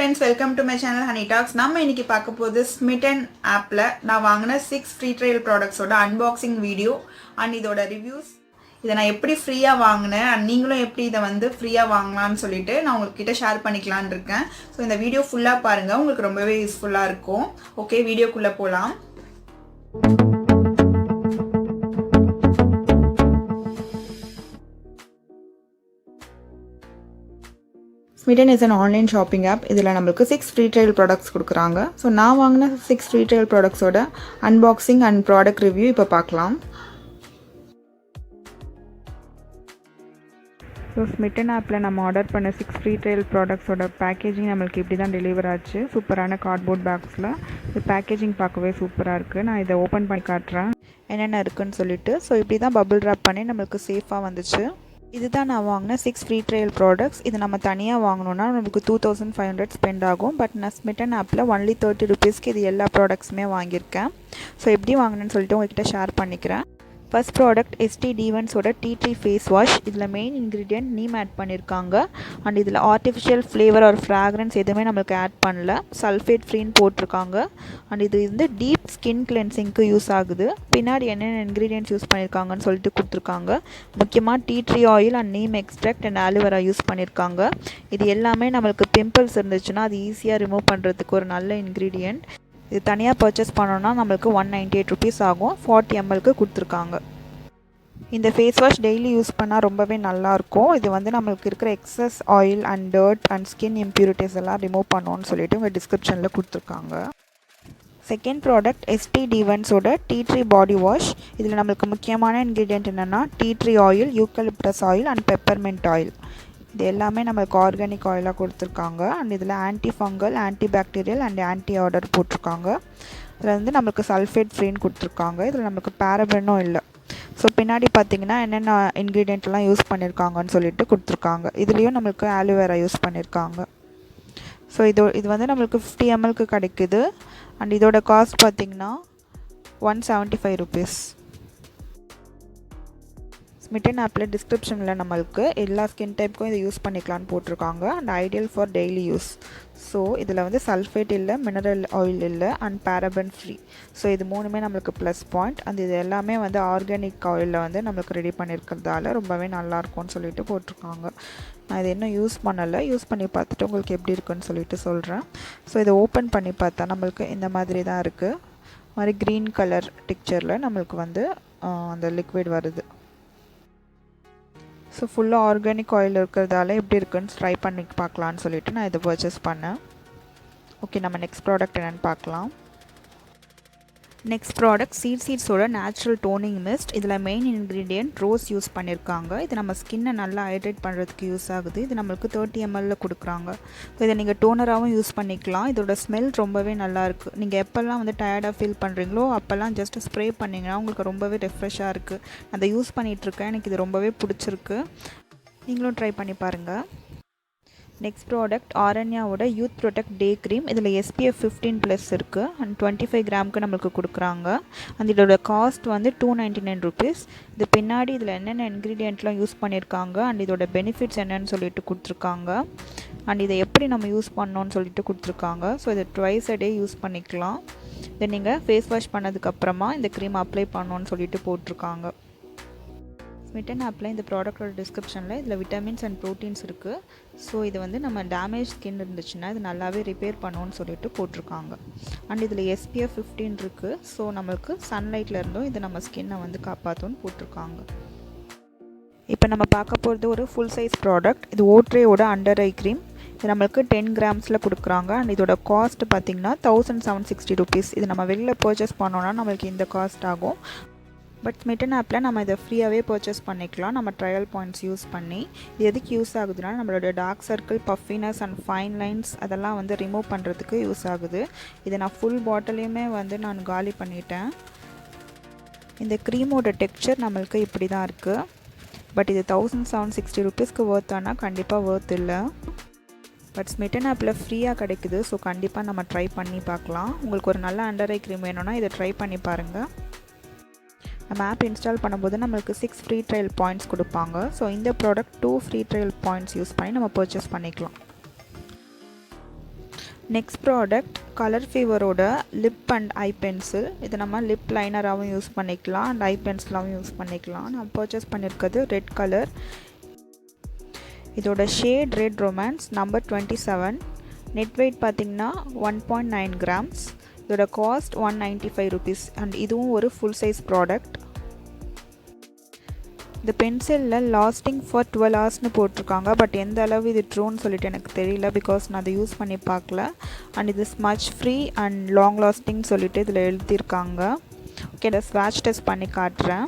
friends, welcome to my channel Honey Talks. நம்ம இன்னைக்கு பார்க்க போகுது Smytten ஆப்ல நான் வாங்கின 6 free trial products ஓட unboxing video and இதோட reviews. இதை நான் எப்படி ஃப்ரீயா வாங்கினேன் and நீங்களும் எப்படி இதை வந்து ஃப்ரீயா வாங்கலாம்னு சொல்லிட்டு நான் உங்ககிட்ட ஷேர் பண்ணிக்கலாம்னு இருக்கேன். ஸோ இந்த வீடியோ ஃபுல்லா பாருங்க, உங்களுக்கு ரொம்பவே யூஸ்ஃபுல்லா இருக்கும். ஓகே, வீடியோக்குள்ள போலாம். Smytten is an online shopping app. இதில் நம்மளுக்கு 6 free trial products கொடுக்குறாங்க. ஸோ நான் வாங்கின 6 free trial productsோட unboxing and product review இப்போ பார்க்கலாம். ஸோ Smytten ஆப்பில் நம்ம ஆர்டர் பண்ண 6 free trial productsோட பேக்கேஜிங் நம்மளுக்கு இப்படி தான் டெலிவர் ஆச்சு. சூப்பரான கார்ட்போர்ட் பேக்ஸில் இது பேக்கேஜிங் பார்க்கவே சூப்பராக இருக்குது. நான் இதை ஓப்பன் பண்ணி காட்டுறேன் என்னென்ன இருக்குதுன்னு சொல்லிட்டு. ஸோ இப்படி தான் பபிள் ரேப் பண்ணி நம்மளுக்கு சேஃபாக வந்துச்சு. இதுதான் நான் வாங்கின 6 ஃப்ரீ ட்ரையல் ப்ராடக்ட்ஸ். இது நம்ம தனியாக வாங்கினோன்னா நமக்கு 2500 ஸ்பெண்ட் ஆகும். பட் நான் Smytten ஆப்பில் ஒன்லி 30 ருபீஸ்க்கு இது எல்லா ப்ராடக்ட்ஸுமே வாங்கியிருக்கேன். ஸோ எப்படி வாங்கினேன்னு சொல்லிட்டு உங்கள்கிட்ட ஷேர் பண்ணிக்கிறேன். ஃபர்ஸ்ட் ப்ராடக்ட் ST-Devon's-ஓட டீ ட்ரீ ஃபேஸ் வாஷ். இதில் மெயின் இன்க்ரீடியன்ட் நீம் ஆட் பண்ணியிருக்காங்க. அண்ட் இதில் ஆர்டிஃபிஷியல் ஃப்ளேவர் ஒரு ஃப்ராக்ரன்ஸ் எதுவுமே நம்மளுக்கு ஆட் பண்ணல. சல்ஃபேட் ஃப்ரீன்னு போட்டிருக்காங்க. அண்ட் இது வந்து டீப் ஸ்கின் கிளென்சிங்க்கு யூஸ் ஆகுது. பின்னாடி என்னென்ன இன்க்ரீடியன்ட்ஸ் யூஸ் பண்ணியிருக்காங்கன்னு சொல்லிட்டு கொடுத்துருக்காங்க. முக்கியமாக tea tree oil and neem extract and aloe vera use பண்ணியிருக்காங்க. இது எல்லாமே நம்மளுக்கு பிம்பிள்ஸ் இருந்துச்சுன்னா அது ஈஸியாக ரிமூவ் பண்ணுறதுக்கு ஒரு நல்ல இன்க்ரீடியன்ட். இது தனியாக பர்ச்சேஸ் பண்ணோன்னா நம்மளுக்கு 198 ருபீஸ் ஆகும். 40 mlக்கு கொடுத்துருக்காங்க. இந்த ஃபேஸ் வாஷ் டெய்லி யூஸ் பண்ணால் ரொம்பவே நல்லாயிருக்கும். இது வந்து நம்மளுக்கு இருக்கிற excess oil and dirt and skin impurities எல்லாம் ரிமூவ் பண்ணோன்னு சொல்லிட்டு உங்கள் டிஸ்கிரிப்ஷனில் கொடுத்துருக்காங்க. செகண்ட் ப்ராடக்ட் ST-Devon's-ஓட டீ ட்ரீ பாடி வாஷ். இதில் நம்மளுக்கு முக்கியமான இன்க்ரீடியன்ட் என்னென்னா tea tree oil, eucalyptus oil and peppermint oil. இது எல்லாமே நம்மளுக்கு ஆர்கானிக் ஆயிலாக கொடுத்துருக்காங்க. அண்ட் இதில் anti fungal, anti bacterial and anti odour போட்டிருக்காங்க. இதில் வந்து நம்மளுக்கு சல்ஃபேட் ஃப்ரீன்னு கொடுத்துருக்காங்க. இதில் நம்மளுக்கு பேரபென்னும் இல்லை. ஸோ பின்னாடி பார்த்தீங்கன்னா என்னென்ன இன்க்ரீடியண்ட்லாம் யூஸ் பண்ணியிருக்காங்கன்னு சொல்லிட்டு கொடுத்துருக்காங்க. இதுலேயும் நம்மளுக்கு ஆலிவேரா யூஸ் பண்ணியிருக்காங்க. ஸோ இது வந்து நம்மளுக்கு 50 mlக்கு கிடைக்குது. அண்ட் இதோட காஸ்ட் பார்த்திங்கன்னா 175 ருபீஸ். Smytten ஆப்பில் டிஸ்கிரிப்ஷனில் நம்மளுக்கு எல்லா ஸ்கின் டைப்புக்கும் இதை யூஸ் பண்ணிக்கலான்னு போட்டிருக்காங்க. And ideal for daily use. So இதில் வந்து சல்ஃபேட் இல்லை, மினரல் ஆயில் இல்லை அண்ட் பேரபன் ஃப்ரீ. ஸோ இது மூணுமே நம்மளுக்கு ப்ளஸ் பாயிண்ட். அண்ட் இது எல்லாமே வந்து ஆர்கானிக் ஆயிலில் வந்து நம்மளுக்கு ரெடி பண்ணியிருக்கிறதால ரொம்பவே நல்லாயிருக்கும்னு சொல்லிட்டு போட்டிருக்காங்க. நான் இதை இன்னும் யூஸ் பண்ணலை. யூஸ் பண்ணி பார்த்துட்டு உங்களுக்கு எப்படி இருக்குன்னு சொல்லிட்டு சொல்கிறேன். ஸோ இதை ஓப்பன் பண்ணி பார்த்தா நம்மளுக்கு இந்த மாதிரி தான் இருக்குது. மாதிரி க்ரீன் கலர் டிக்சரில் நம்மளுக்கு வந்து அந்த லிக்விட் வருது. ஸோ ஃபுல்லாக ஆர்கானிக் ஆயில் இருக்கிறதால எப்படி இருக்குன்னு ட்ரை பண்ணி பார்க்கலான்னு சொல்லிட்டு நான் இதை பர்ச்சேஸ் பண்ணேன். ஓகே, நம்ம நெக்ஸ்ட் ப்ராடக்ட் என்னென்னு பார்க்கலாம். நெக்ஸ்ட் ப்ராடக்ட் சீட்ஸோட நேச்சுரல் டோனிங் மிஸ்ட். இதில் மெயின் இன்க்ரீடியன்ட் ரோஸ் யூஸ் பண்ணியிருக்காங்க. இது நம்ம ஸ்கின்னை நல்லா ஹைட்ரேட் பண்ணுறதுக்கு யூஸ் ஆகுது. இது நம்மளுக்கு 30 mlல கொடுக்குறாங்க. ஸோ இதை நீங்கள் டோனராகவும் யூஸ் பண்ணிக்கலாம். இதோட ஸ்மெல் ரொம்பவே நல்லாயிருக்கு. நீங்கள் எப்போல்லாம் வந்து டயர்டாக ஃபீல் பண்ணுறீங்களோ அப்போல்லாம் ஜஸ்ட் ஸ்ப்ரே பண்ணிங்கன்னா உங்களுக்கு ரொம்பவே ரெஃப்ரெஷ்ஷாக இருக்குது. அதை யூஸ் பண்ணிகிட்ருக்கேன். எனக்கு இது ரொம்பவே பிடிச்சிருக்கு. நீங்களும் ட்ரை பண்ணி பாருங்கள். நெக்ஸ்ட் ப்ராடக்ட் ஆரண்யாவோட யூத் ப்ரொடெக்ட் டே க்ரீம். இதில் SPF 15+ இருக்குது. அண்ட் 25 கிராமுக்கு நம்மளுக்கு கொடுக்குறாங்க. அண்ட் இதோட காஸ்ட் வந்து 299 ருபீஸ். இது பின்னாடி இதில் என்னென்ன இன்க்ரீடியண்ட்லாம் யூஸ் பண்ணியிருக்காங்க அண்ட் இதோட பெனிஃபிட்ஸ் என்னென்னு சொல்லிட்டு கொடுத்துருக்காங்க. அண்ட் இதை எப்படி நம்ம யூஸ் பண்ணோன்னு சொல்லிட்டு கொடுத்துருக்காங்க. ஸோ இதை ட்வைஸ் a day யூஸ் பண்ணிக்கலாம். இதை நீங்கள் ஃபேஸ் வாஷ் பண்ணதுக்கப்புறமா இந்த க்ரீம் அப்ளை பண்ணோன்னு சொல்லிட்டு போட்டிருக்காங்க. Smytten ஆப்பில் இந்த ப்ராடக்டோட டிஸ்கிரிப்ஷனில் இதில் விட்டமின்ஸ் அண்ட் ப்ரோட்டீன்ஸ் இருக்குது. ஸோ இது வந்து நம்ம டேமேஜ் ஸ்கின் இருந்துச்சுன்னா இது நல்லாவே ரிப்பேர் பண்ணணும்னு சொல்லிட்டு போட்டிருக்காங்க. அண்ட் இதில் SPF 15 இருக்குது. ஸோ நம்மளுக்கு சன்லைட்டில் இருந்தும் இது நம்ம ஸ்கின்னை வந்து காப்பாற்றும்னு போட்டிருக்காங்க. இப்போ நம்ம பார்க்க போகிறது ஒரு ஃபுல் சைஸ் ப்ராடக்ட். இது ஓட்ரேயோட அண்டர் ஐ க்ரீம். இது நம்மளுக்கு 10 கிராம்ஸில் கொடுக்குறாங்க. அண்ட் இதோட காஸ்ட் பார்த்திங்கன்னா 1760 ருபீஸ். இது நம்ம வெளியில் பர்ச்சேஸ் பண்ணோன்னா நம்மளுக்கு இந்த காஸ்ட் ஆகும். பட் Smytten ஆப்பில் நம்ம இதை ஃப்ரீயாகவே பர்ச்சேஸ் பண்ணிக்கலாம் நம்ம ட்ரையல் பாயிண்ட்ஸ் யூஸ் பண்ணி. இது எதுக்கு யூஸ் ஆகுதுன்னா நம்மளோட dark circle, puffiness and fine lines அதெல்லாம் வந்து ரிமூவ் பண்ணுறதுக்கு யூஸ் ஆகுது. இதை நான் ஃபுல் பாட்டிலையுமே வந்து நான் காலி பண்ணிட்டேன். இந்த க்ரீமோட டெக்ஸ்சர் நம்மளுக்கு இப்படி தான் இருக்குது. பட் இது 1760 ருபீஸ்க்கு ஒர்த்தானா கண்டிப்பாக ஒர்த் இல்லை. பட் Smytten ஆப்பில் ஃப்ரீயாக கிடைக்குது. ஸோ கண்டிப்பாக நம்ம ட்ரை பண்ணி பார்க்கலாம். உங்களுக்கு ஒரு நல்ல அண்டர் ஐ க்ரீம் வேணும்னா இதை ட்ரை பண்ணி பாருங்கள். நம்ம ஆப் இன்ஸ்டால் பண்ணும்போது நம்மளுக்கு 6 ஃப்ரீ ட்ரையல் பாயிண்ட்ஸ் கொடுப்பாங்க. ஸோ இந்த product 2 free trial points use பண்ணி நம்ம பர்ச்சேஸ் பண்ணிக்கலாம். நெக்ஸ்ட் ப்ராடக்ட் கலர் ஃபீவரோட லிப் அண்ட் ஐ பென்சில். இது நம்ம லிப் லைனராகவும் யூஸ் பண்ணிக்கலாம் அண்ட் ஐ பென்சிலாகவும் யூஸ் பண்ணிக்கலாம். நான் பர்ச்சேஸ் பண்ணியிருக்கிறது ரெட் கலர். இதோட shade red romance number 27. Net weight பார்த்திங்கன்னா 1.9 grams. இதோட காஸ்ட் 195 rupees அண்ட் இதுவும் ஒரு ஃபுல் சைஸ் ப்ராடக்ட். இந்த பென்சிலில் லாஸ்டிங் ஃபார் 12 hours போட்டிருக்காங்க. பட் எந்த அளவு இது ட்ரூன்னு சொல்லிட்டு எனக்கு தெரியல, பிகாஸ் நான் அதை யூஸ் பண்ணி பார்க்கல. அண்ட் இது smudge free and long lasting சொல்லிட்டு இதில் எழுதியிருக்காங்க. ஓகே, இதை ஸ்வாட்ச் டெஸ்ட் பண்ணி காட்டுறேன்.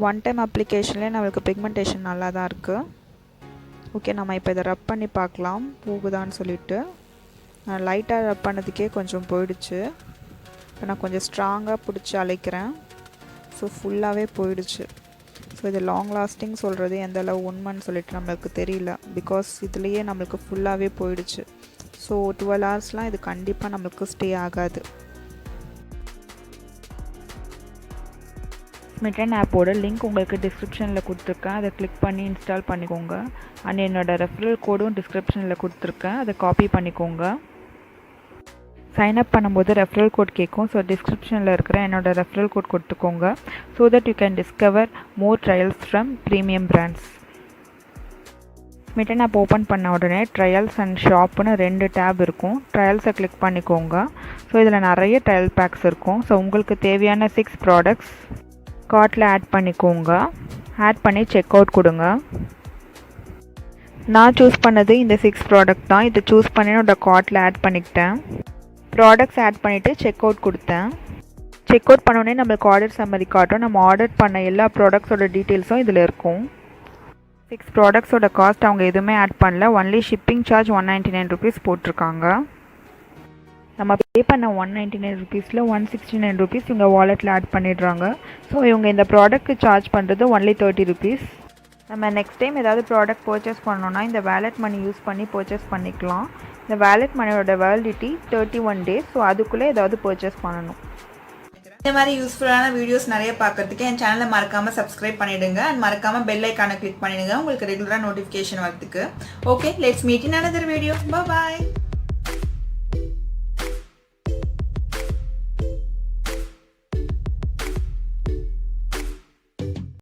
ஒன் டைம் அப்ளிகேஷன்லேயே நம்மளுக்கு பிக்மெண்டேஷன் நல்லா தான் இருக்குது. ஓகே, நம்ம இப்போ இதை ரப் பண்ணி பார்க்கலாம் போகுதான்னு சொல்லிட்டு. நான் லைட்டாக ரப் பண்ணதுக்கே கொஞ்சம் போயிடுச்சு. இப்போ நான் கொஞ்சம் ஸ்ட்ராங்காக பிடிச்சி அழைக்கிறேன். ஸோ ஃபுல்லாகவே போயிடுச்சு. ஸோ இது லாங் லாஸ்டிங் சொல்கிறது எந்த அளவு உண்மைன்னு சொல்லிட்டு நம்மளுக்கு தெரியல, பிகாஸ் இதுலேயே நம்மளுக்கு ஃபுல்லாகவே போயிடுச்சு. ஸோ 12 hours இது கண்டிப்பாக நம்மளுக்கு ஸ்டே ஆகாது. ஸ்மிட்டன் ஆப்போட லிங்க் உங்களுக்கு டிஸ்கிரிப்ஷனில் கொடுத்துருக்கேன். அதை கிளிக் பண்ணி இன்ஸ்டால் பண்ணிக்கோங்க. அண்ட் என்னோடய ரெஃபரல் கோடும் டிஸ்கிரிப்ஷனில் கொடுத்துருக்கேன். அதை காப்பி பண்ணிக்கோங்க. சைன்அப் பண்ணும்போது ரெஃபரல் கோட் கேட்கும். ஸோ டிஸ்கிரிப்ஷனில் இருக்கிற என்னோடய ரெஃபரல் கோட் கொடுத்துக்கோங்க. So that you can discover more trials from premium brands. Smitten app open பண்ண உடனே ட்ரையல்ஸ் அண்ட் ஷாப்புன்னு 2 டேப் இருக்கும். ட்ரையல்ஸை கிளிக் பண்ணிக்கோங்க. ஸோ இதில் நிறைய ட்ரையல் பேக்ஸ் இருக்கும். ஸோ உங்களுக்கு தேவையான 6 ப்ராடக்ட்ஸ் கார்ட்டில் ஆட் பண்ணிக்கோங்க. ஆட் பண்ணி செக் அவுட் கொடுங்க. நான் சூஸ் பண்ணது இந்த 6 ப்ராடக்ட் தான். இதை சூஸ் பண்ணி என்னோட கார்ட்டில் ஆட் பண்ணிக்கிட்டேன். ப்ராடக்ட்ஸ் ஆட் பண்ணிவிட்டு செக் அவுட் கொடுத்தேன். செக் அவுட் பண்ணோடனே நம்மளுக்கு ஆர்டர் சம்மரி காட்டும். நம்ம ஆர்டர் பண்ண எல்லா ப்ராடக்ட்ஸோட டீட்டெயில்ஸும் இதில் இருக்கும். 6 ப்ராடக்ட்ஸோட காஸ்ட் அவங்க எதுவுமே ஆட் பண்ணல. ஒன்லி ஷிப்பிங் சார்ஜ் 199 rupees போட்டிருக்காங்க. நம்ம பே பண்ண 199 rupeesல 169 rupees இவங்க வாலெட்டில் ஆட் பண்ணிடுறாங்க. ஸோ இவங்க இந்த ப்ராடக்ட்க்கு சார்ஜ் பண்ணுறது ஒன்லி 30 rupees. நம்ம நெக்ஸ்ட் டைம் ஏதாவது ப்ராடக்ட் பர்ச்சேஸ் பண்ணோன்னா இந்த வேலெட் மணி யூஸ் பண்ணி பர்ச்சேஸ் பண்ணிக்கலாம். இந்த வேலெட் மணியோட வேலிடிட்டி 31 days. ஸோ அதுக்குள்ளே ஏதாவது பர்ச்சேஸ் பண்ணணும். இந்த மாதிரி யூஸ்ஃபுல்லான வீடியோஸ் நிறைய பார்க்கறதுக்கு என் சேனலை மறக்காமல் சப்ஸ்கிரைப் பண்ணிவிடுங்க. அண்ட் மறக்காமல் பெல் ஐக்கானை கிளிக் பண்ணிடுங்க உங்களுக்கு ரெகுலராக நோட்டிஃபிகேஷன் வரதுக்கு. Okay, let's meet in another video. Bye bye.